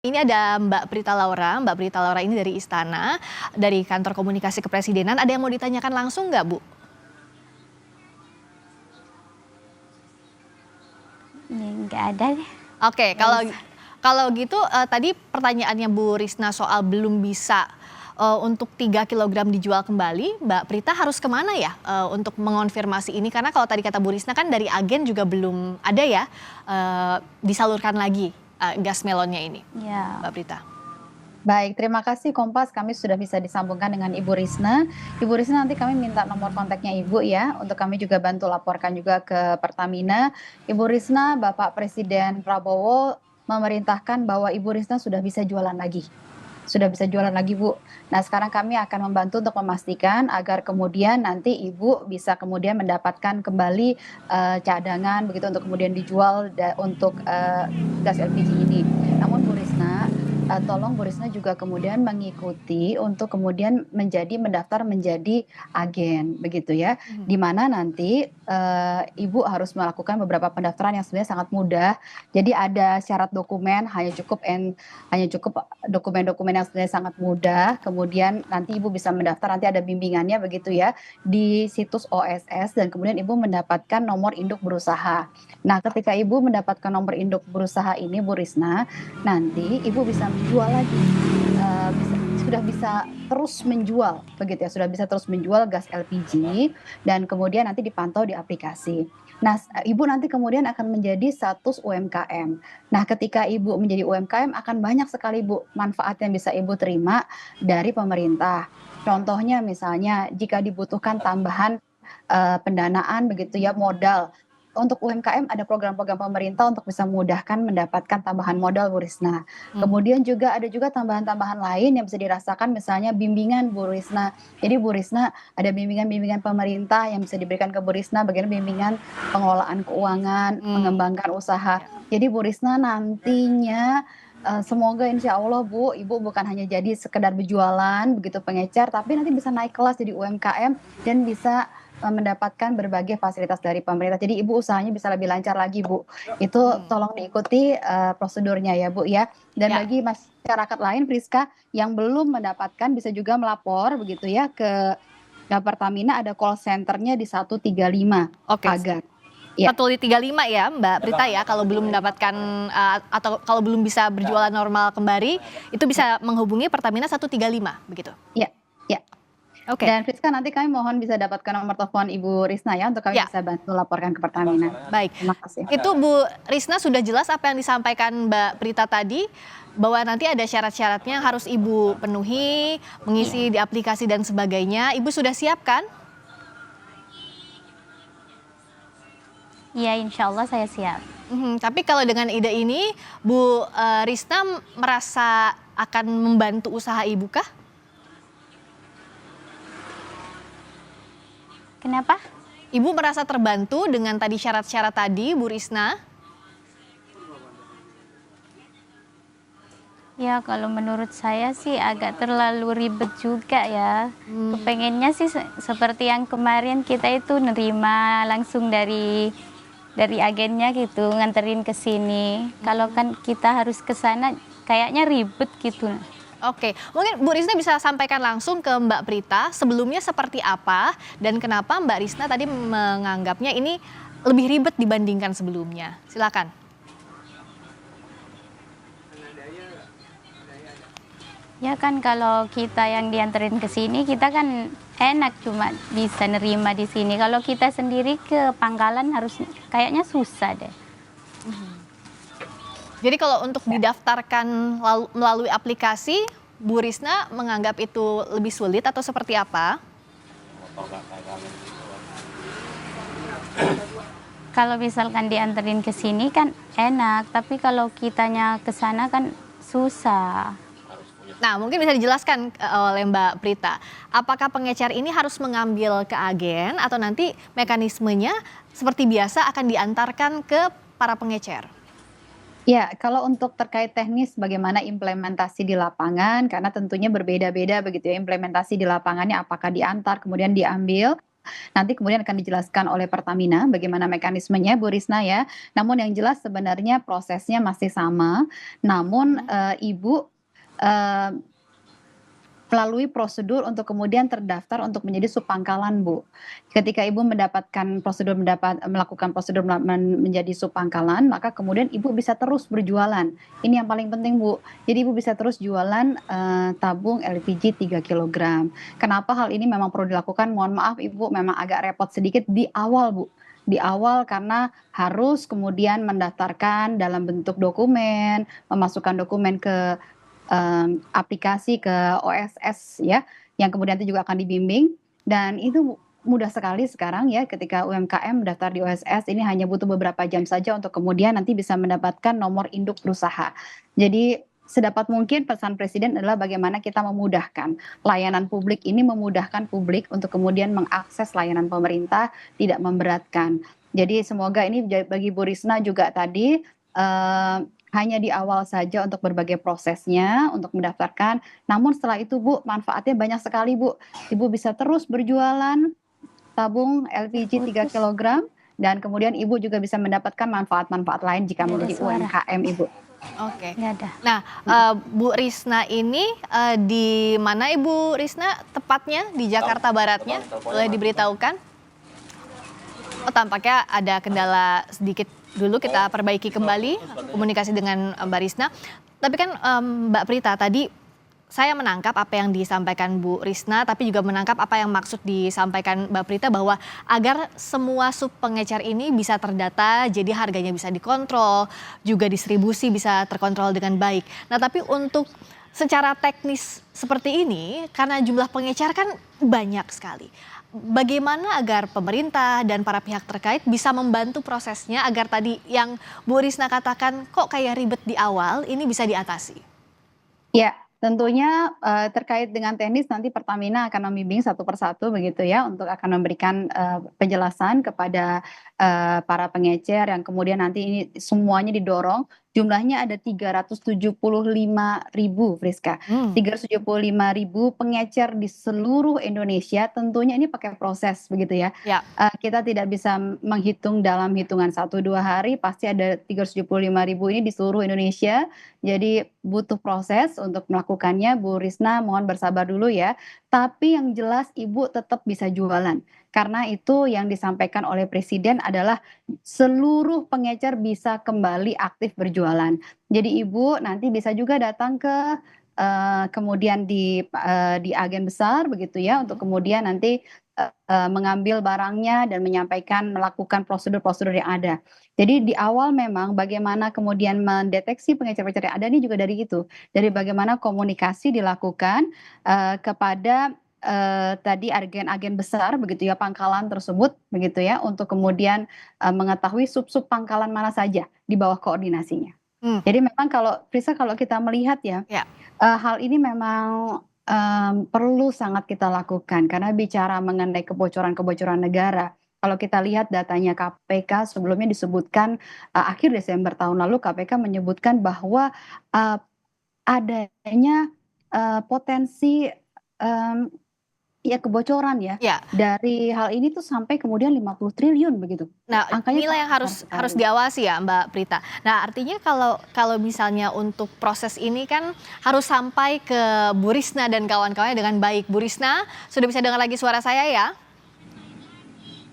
Ini ada Mbak Prita Laura. Mbak Prita Laura ini dari Istana, dari Kantor Komunikasi Kepresidenan. Ada yang mau ditanyakan langsung nggak, Bu? Nggak ada deh. Oke, kalau gitu tadi pertanyaannya Bu Risna soal belum bisa untuk 3 kilogram dijual kembali, Mbak Prita harus kemana ya untuk mengonfirmasi ini? Karena kalau tadi kata Bu Risna kan dari agen juga belum ada ya disalurkan lagi gas melonnya ini, Ya. Mbak Prita. Baik, terima kasih Kompas. Kami sudah bisa disambungkan dengan Ibu Risna. Ibu Risna, nanti kami minta nomor kontaknya Ibu ya, untuk kami juga bantu laporkan juga ke Pertamina. Ibu Risna, Bapak Presiden Prabowo memerintahkan bahwa Ibu Risna sudah bisa jualan lagi. Sudah bisa jualan lagi, Bu. Nah, sekarang kami akan membantu untuk memastikan agar kemudian nanti Ibu bisa kemudian mendapatkan kembali cadangan begitu untuk kemudian dijual untuk gas LPG ini. Namun Bu Risna, tolong Bu Risna juga kemudian mengikuti untuk kemudian mendaftar menjadi agen begitu ya. Di mana nanti Ibu harus melakukan beberapa pendaftaran yang sebenarnya sangat mudah. Jadi ada syarat dokumen, hanya cukup dokumen-dokumen yang sebenarnya sangat mudah. Kemudian nanti Ibu bisa mendaftar, nanti ada bimbingannya begitu ya di situs OSS, dan kemudian Ibu mendapatkan nomor induk berusaha. Nah, ketika Ibu mendapatkan nomor induk berusaha ini, Bu Risna, nanti Ibu bisa menjual lagi, sudah bisa terus menjual begitu ya, sudah bisa terus menjual gas LPG dan kemudian nanti dipantau di aplikasi. Nah, Ibu nanti kemudian akan menjadi status UMKM. Nah, ketika Ibu menjadi UMKM akan banyak sekali Bu manfaat yang bisa Ibu terima dari pemerintah. Contohnya misalnya jika dibutuhkan tambahan pendanaan begitu ya, modal. Untuk UMKM ada program-program pemerintah untuk bisa memudahkan mendapatkan tambahan modal, Bu Risna. Kemudian juga ada juga tambahan-tambahan lain yang bisa dirasakan, misalnya bimbingan, Bu Risna. Jadi Bu Risna ada bimbingan-bimbingan pemerintah yang bisa diberikan ke Bu Risna, bagaimana bimbingan pengelolaan keuangan, mengembangkan usaha. Jadi Bu Risna nantinya semoga insya Allah Bu, Ibu bukan hanya jadi sekedar berjualan begitu pengecer, tapi nanti bisa naik kelas jadi UMKM dan bisa mendapatkan berbagai fasilitas dari pemerintah. Jadi Ibu usahanya bisa lebih lancar lagi, Bu. Itu tolong diikuti prosedurnya ya, Bu ya. Dan bagi masyarakat lain, Friska, yang belum mendapatkan bisa juga melapor begitu ya ke Pertamina, ada call centernya di 135 Pagar. Ya. 135 ya Mbak Prita ya, kalau belum mendapatkan atau kalau belum bisa berjualan normal kembali, itu bisa menghubungi Pertamina 135 begitu? Iya, iya. Oke. Dan Friska, nanti kami mohon bisa dapatkan nomor telepon Ibu Risna ya, untuk kami bisa bantu laporkan ke Pertamina. Baik. Terima kasih. Itu Bu Risna sudah jelas apa yang disampaikan Mbak Prita tadi, bahwa nanti ada syarat-syaratnya harus Ibu penuhi, mengisi di aplikasi dan sebagainya. Ibu sudah siap kan? Iya, insya Allah saya siap. Tapi kalau dengan ide ini, Bu Risna merasa akan membantu usaha Ibu kah? Kenapa? Ibu merasa terbantu dengan tadi syarat-syarat tadi, Bu Risna? Ya, kalau menurut saya sih agak terlalu ribet juga ya. Kepengennya sih seperti yang kemarin kita itu nerima langsung dari agennya gitu, nganterin ke sini. Kalau kan kita harus ke sana kayaknya ribet gitu. Oke, mungkin Bu Risna bisa sampaikan langsung ke Mbak Prita sebelumnya seperti apa dan kenapa Mbak Risna tadi menganggapnya ini lebih ribet dibandingkan sebelumnya. Silakan. Ya kan kalau kita yang dianterin ke sini kita kan enak cuma bisa nerima di sini. Kalau kita sendiri ke pangkalan harus kayaknya susah deh. Jadi kalau untuk didaftarkan melalui aplikasi, Bu Risna menganggap itu lebih sulit atau seperti apa? Kalau misalkan dianterin ke sini kan enak, tapi kalau kitanya ke sana kan susah. Nah, mungkin bisa dijelaskan oleh Mbak Prita, apakah pengecer ini harus mengambil ke agen atau nanti mekanismenya seperti biasa akan diantarkan ke para pengecer? Ya, kalau untuk terkait teknis bagaimana implementasi di lapangan, karena tentunya berbeda-beda begitu ya implementasi di lapangannya, apakah diantar kemudian diambil. nanti kemudian akan dijelaskan oleh Pertamina bagaimana mekanismenya Bu Risna ya. Namun yang jelas sebenarnya prosesnya masih sama, namun, Ibu, eee, melalui prosedur untuk kemudian terdaftar untuk menjadi subpangkalan, Bu. Ketika Ibu melakukan prosedur menjadi subpangkalan, maka kemudian Ibu bisa terus berjualan. Ini yang paling penting, Bu. Jadi Ibu bisa terus jualan, tabung LPG 3 kilogram. Kenapa hal ini memang perlu dilakukan? Mohon maaf Ibu, memang agak repot sedikit di awal, Bu. Di awal karena harus kemudian mendaftarkan dalam bentuk dokumen, memasukkan dokumen ke aplikasi ke OSS ya, yang kemudian itu juga akan dibimbing dan itu mudah sekali sekarang ya ketika UMKM mendaftar di OSS ini hanya butuh beberapa jam saja untuk kemudian nanti bisa mendapatkan nomor induk berusaha. Jadi sedapat mungkin pesan Presiden adalah bagaimana kita memudahkan layanan publik ini, memudahkan publik untuk kemudian mengakses layanan pemerintah, tidak memberatkan. Jadi semoga ini bagi Bu Risna juga tadi, hanya di awal saja untuk berbagai prosesnya, untuk mendaftarkan, namun setelah itu Bu, manfaatnya banyak sekali Bu. Ibu bisa terus berjualan tabung LPG 3 Putus. kilogram dan kemudian Ibu juga bisa mendapatkan manfaat-manfaat lain jika Nggak ada menjadi suara. UMKM Ibu. Oke. Nggak ada. Nah, Bu Risna ini, di mana Ibu Risna tepatnya? Di Jakarta Baratnya? Boleh diberitahukan? Oh, tampaknya ada kendala sedikit dulu, kita perbaiki kembali komunikasi dengan Mbak Risna. Tapi kan Mbak Prita tadi saya menangkap apa yang disampaikan Bu Risna, tapi juga menangkap apa yang maksud disampaikan Mbak Prita bahwa agar semua sub pengecer ini bisa terdata, jadi harganya bisa dikontrol, juga distribusi bisa terkontrol dengan baik. Nah, tapi untuk secara teknis seperti ini, karena jumlah pengecer kan banyak sekali. Bagaimana agar pemerintah dan para pihak terkait bisa membantu prosesnya agar tadi yang Bu Risna katakan kok kayak ribet di awal, ini bisa diatasi? Ya, tentunya, terkait dengan teknis nanti Pertamina akan membimbing satu persatu begitu ya, untuk akan memberikan, penjelasan kepada, para pengecer yang kemudian nanti ini semuanya didorong, jumlahnya ada 375.000 Friska. Hmm. 375.000 pengecer di seluruh Indonesia, tentunya ini pakai proses begitu ya. Ya. Kita tidak bisa menghitung dalam hitungan 1-2 hari, pasti ada 375.000 ini di seluruh Indonesia. Jadi butuh proses untuk melakukannya, Bu Risna mohon bersabar dulu ya. Tapi yang jelas Ibu tetap bisa jualan. Karena itu yang disampaikan oleh Presiden adalah seluruh pengecer bisa kembali aktif berjualan. Jadi Ibu nanti bisa juga datang ke, kemudian di agen besar begitu ya, untuk kemudian nanti, mengambil barangnya dan melakukan prosedur-prosedur yang ada. Jadi di awal memang bagaimana kemudian mendeteksi pengecer-pengecer yang ada ini juga dari itu, dari bagaimana komunikasi dilakukan, kepada, tadi agen-agen besar begitu ya, pangkalan tersebut begitu ya, untuk kemudian, mengetahui sub-sub pangkalan mana saja di bawah koordinasinya. Hmm. Jadi memang kalau kita melihat ya, Ya. hal ini memang, perlu sangat kita lakukan karena bicara mengenai kebocoran-kebocoran negara, kalau kita lihat datanya KPK sebelumnya disebutkan, akhir Desember tahun lalu KPK menyebutkan bahwa, adanya, potensi, ya kebocoran ya, Ya. dari hal ini tuh sampai kemudian 50 triliun begitu. Nah, Angkanya inilah yang sangat harus besar harus sekali. diawasi ya Mbak Prita. Nah, artinya kalau misalnya untuk proses ini kan harus sampai ke Bu Risna dan kawan-kawannya dengan baik. Bu Risna, sudah bisa dengar lagi suara saya ya?